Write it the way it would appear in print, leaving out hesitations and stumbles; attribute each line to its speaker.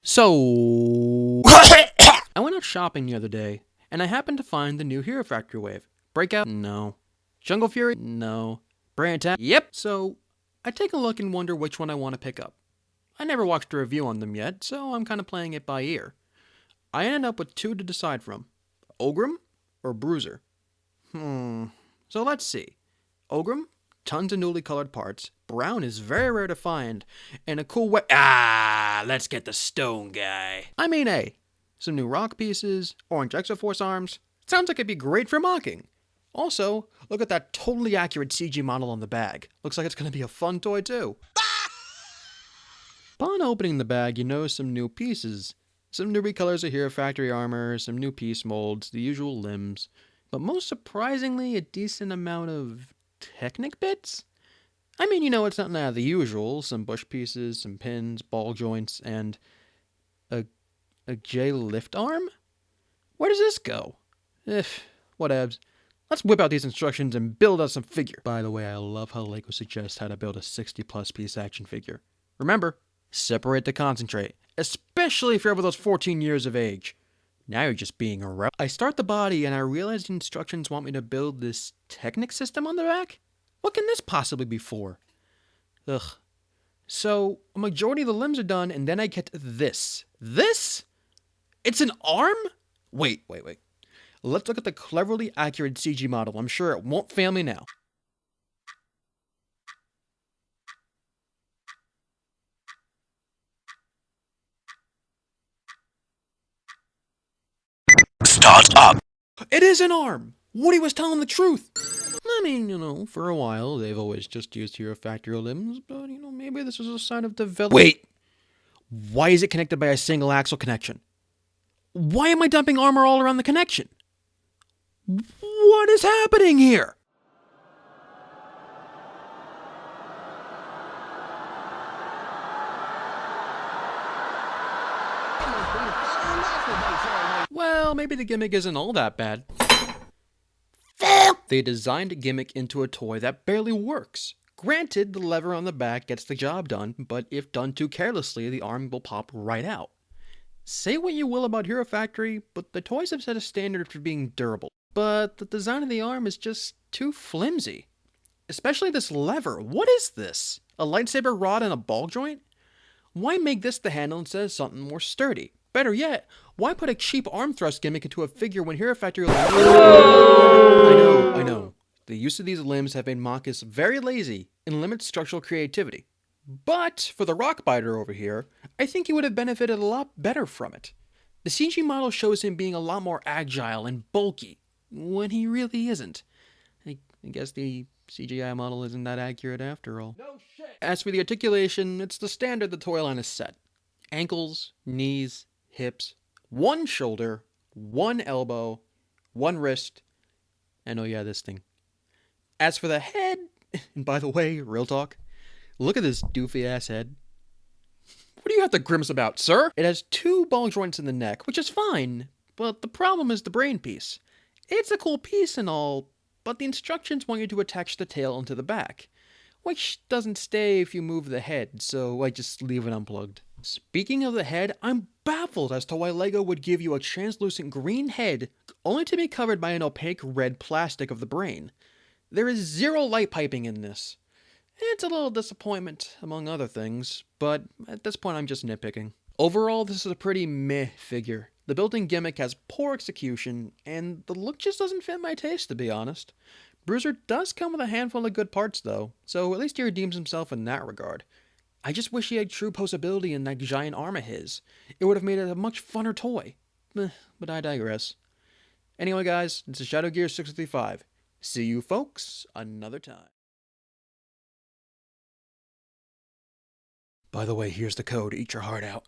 Speaker 1: So, I went out shopping the other day, and I happened to find the new Hero Factory wave. Breakout? No. Jungle Fury? No. Brain Attack? Yep. So, I take a look and wonder which one I want to pick up. I never watched a review on them yet, so I'm kind of playing it by ear. I ended up with two to decide from. Ogrim or Bruizer? So let's see. Ogrim? Tons of newly colored parts. Brown is very rare to find. And a cool way. Let's get the stone guy. I mean, some new rock pieces, orange Exoforce arms. Sounds like it'd be great for mocking. Also, look at that totally accurate CG model on the bag. Looks like it's going to be a fun toy too. Upon opening the bag, you notice some new pieces. Some new recolors of Hero Factory armor, some new piece molds, the usual limbs. But most surprisingly, a decent amount of Technic bits? I mean, it's nothing out of the usual. Some bush pieces, some pins, ball joints, and a J lift arm? Where does this go? Whatevs. Let's whip out these instructions and build us some figure. By the way, I love how Lego suggests how to build a 60+ piece action figure. Remember, separate to concentrate, especially if you're over those 14 years of age. Now you're just being a rebel. I start the body and I realize the instructions want me to build this Technic system on the back? What can this possibly be for? Ugh. So, a majority of the limbs are done and then I get this. This? It's an arm? Wait. Let's look at the cleverly accurate CG model. I'm sure it won't fail me now.
Speaker 2: Start up.
Speaker 1: It is an arm! Woody was telling the truth! I mean, for a while, they've always just used Hero Factory limbs, but, maybe this is a sign of development. Wait! Why is it connected by a single axle connection? Why am I dumping armor all around the connection? What is happening here? Well, maybe the gimmick isn't all that bad. They designed a gimmick into a toy that barely works. Granted, the lever on the back gets the job done, but if done too carelessly, the arm will pop right out. Say what you will about Hero Factory, but the toys have set a standard for being durable. But the design of the arm is just too flimsy. Especially this lever. What is this? A lightsaber rod and a ball joint? Why make this the handle instead of something more sturdy? Better yet, why put a cheap arm thrust gimmick into a figure when Hero Factory... I know. The use of these limbs have made Marcus very lazy and limits structural creativity. But for the Rockbiter over here, I think he would have benefited a lot better from it. The CG model shows him being a lot more agile and bulky, when he really isn't. I guess the CGI model isn't that accurate after all. No shit. As for the articulation, it's the standard the toy line is set. Ankles, knees, hips, one shoulder, one elbow, one wrist, and oh yeah, this thing. As for the head, and by the way, real talk, look at this doofy ass head. What do you have to grimace about, sir? It has two ball joints in the neck, which is fine, but the problem is the brain piece. It's a cool piece and all, but the instructions want you to attach the tail onto the back, which doesn't stay if you move the head, so I just leave it unplugged. Speaking of the head, I'm baffled as to why LEGO would give you a translucent green head only to be covered by an opaque red plastic of the brain. There is zero light piping in this. It's a little disappointment, among other things, but at this point I'm just nitpicking. Overall, this is a pretty meh figure. The built-in gimmick has poor execution, and the look just doesn't fit my taste, to be honest. Bruizer does come with a handful of good parts, though, so at least he redeems himself in that regard. I just wish he had true posability in that giant arm of his. It would have made it a much funner toy. But I digress. Anyway, guys, this is Shadow Gear 635. See you folks another time. By the way, here's the code. Eat your heart out.